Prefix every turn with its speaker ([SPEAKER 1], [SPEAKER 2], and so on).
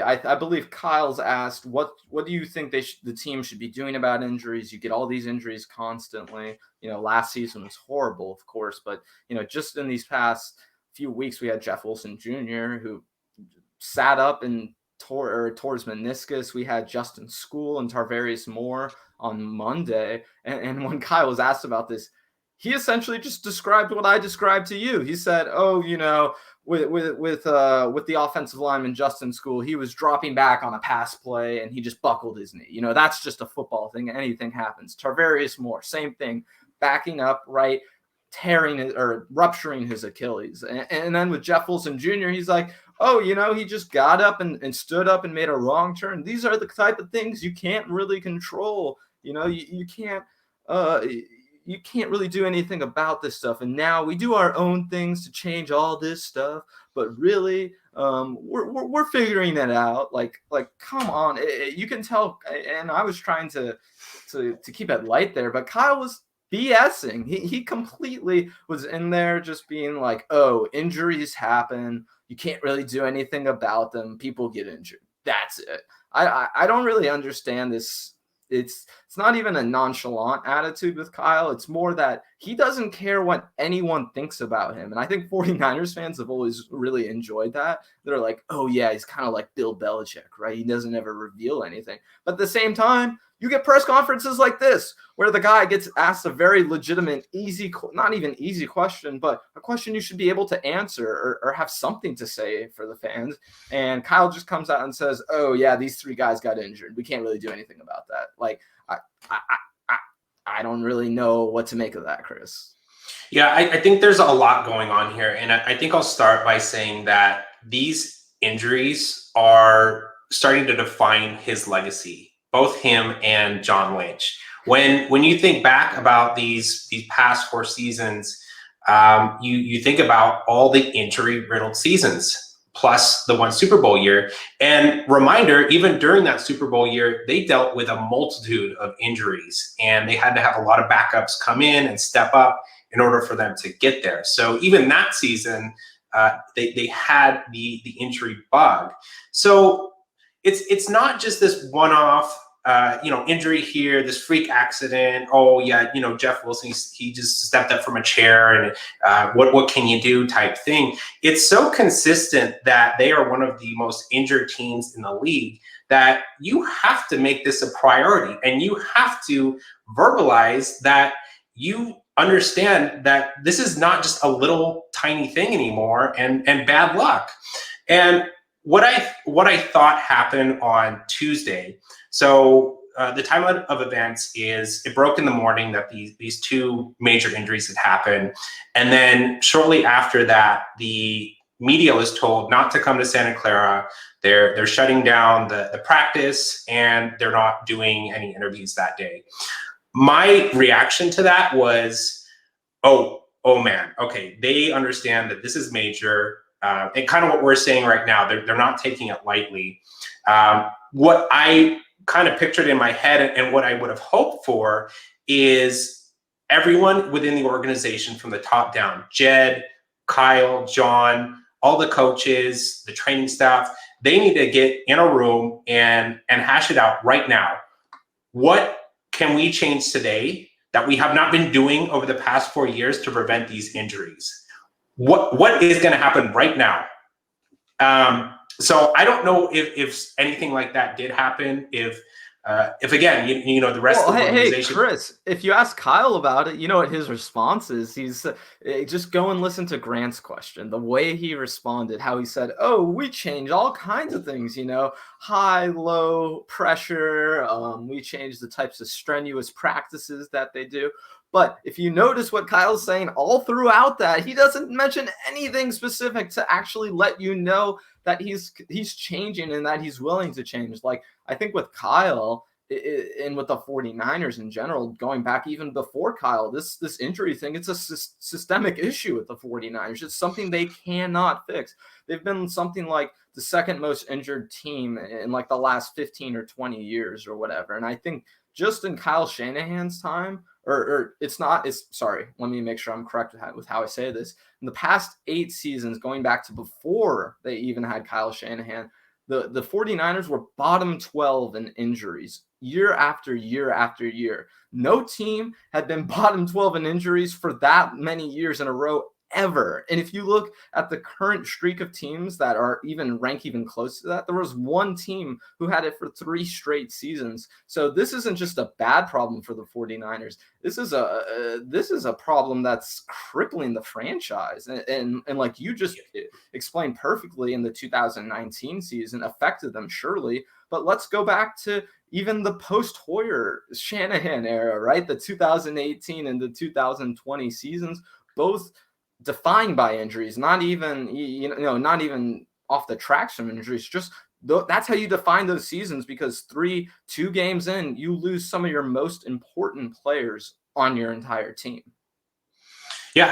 [SPEAKER 1] I believe Kyle's asked, what do you think the team should be doing about injuries? You get all these injuries constantly. Last season was horrible, of course, but just in these past few weeks, we had Jeff Wilson Jr., who sat up and tore his meniscus. We had Justin Skule and Tarvarious Moore on Monday, and when Kyle was asked about this, he essentially just described what I described to you. He said, "Oh, with the offensive lineman Justin Skule, he was dropping back on a pass play and he just buckled his knee. That's just a football thing. Anything happens." Tarvarious Moore, same thing, backing up, right, tearing it or rupturing his Achilles. And then with Jeff Wilson Jr., he's like, "Oh, he just got up and stood up and made a wrong turn." These are the type of things you can't really control. You can't you can't really do anything about this stuff. And now we do our own things to change all this stuff. But really, we're figuring it out. Like, come on. You can tell. And I was trying to keep it light there, but Kyle was BSing. He completely was in there just being like, "Oh, injuries happen. You can't really do anything about them. People get injured. That's it." I don't really understand this. It's not even a nonchalant attitude with Kyle. It's more that he doesn't care what anyone thinks about him. And I think 49ers fans have always really enjoyed that. They're like, "Oh, yeah, he's kind of like Bill Belichick, right? He doesn't ever reveal anything." But at the same time, you get press conferences like this where the guy gets asked a very legitimate, not even easy question, but a question you should be able to answer or have something to say for the fans. And Kyle just comes out and says, "Oh, yeah, these 3 guys got injured. We can't really do anything about that." Like, I don't really know what to make of that, Chris.
[SPEAKER 2] Yeah, I think there's a lot going on here. And I think I'll start by saying that these injuries are starting to define his legacy, both him and John Lynch. When you think back about these past 4 seasons, you think about all the injury-riddled seasons, plus the 1 Super Bowl year. And reminder, even during that Super Bowl year, they dealt with a multitude of injuries, and they had to have a lot of backups come in and step up in order for them to get there. So even that season, they had the injury bug. So it's not just this one-off injury here, this freak accident. Oh yeah, Jeff Wilson, he just stepped up from a chair, and what can you do type thing. It's so consistent that they are one of the most injured teams in the league that you have to make this a priority, and you have to verbalize that you understand that this is not just a little tiny thing anymore and bad luck. And what I thought happened on Tuesday. So the timeline of events is it broke in the morning that these 2 major injuries had happened. And then shortly after that, the media was told not to come to Santa Clara. They're shutting down the practice, and they're not doing any interviews that day. My reaction to that was, oh man, okay, they understand that this is major. And kind of what we're saying right now, they're not taking it lightly. What I kind of pictured in my head and what I would have hoped for is everyone within the organization from the top down, Jed, Kyle, John, all the coaches, the training staff, they need to get in a room and hash it out right now. What can we change today that we have not been doing over the past 4 years to prevent these injuries? What is going to happen right now? So I don't know if anything like that did happen. If again, the rest of the organization.
[SPEAKER 1] Hey, Chris, if you ask Kyle about it, you know what his response is? He's just go and listen to Grant's question. The way he responded, how he said, "Oh, we change all kinds of things, high, low pressure. We change the types of strenuous practices that they do." But if you notice what Kyle's saying all throughout that, he doesn't mention anything specific to actually let you know that he's changing and that he's willing to change. Like, I think with Kyle and with the 49ers in general, going back even before Kyle, this injury thing, it's a systemic issue with the 49ers. It's something they cannot fix. They've been something like the 2nd most injured team in like the last 15 or 20 years or whatever. And I think just in Kyle Shanahan's time, sorry, let me make sure I'm correct with how I say this. In the past 8 seasons, going back to before they even had Kyle Shanahan, The 49ers were bottom 12 in injuries year after year after year. No team had been bottom 12 in injuries for that many years in a row ever. And if you look at the current streak of teams that are even close to that, there was one team who had it for 3 straight seasons. So this isn't just a bad problem for the 49ers. This is a problem that's crippling the franchise. And like you just explained perfectly, in the 2019 season affected them surely. But let's go back to even the post-Hoyer Shanahan era, right? The 2018 and the 2020 seasons, both defined by injuries, not even not even off the tracks from injuries. Just that's how you define those seasons, because 2 games in, you lose some of your most important players on your entire team.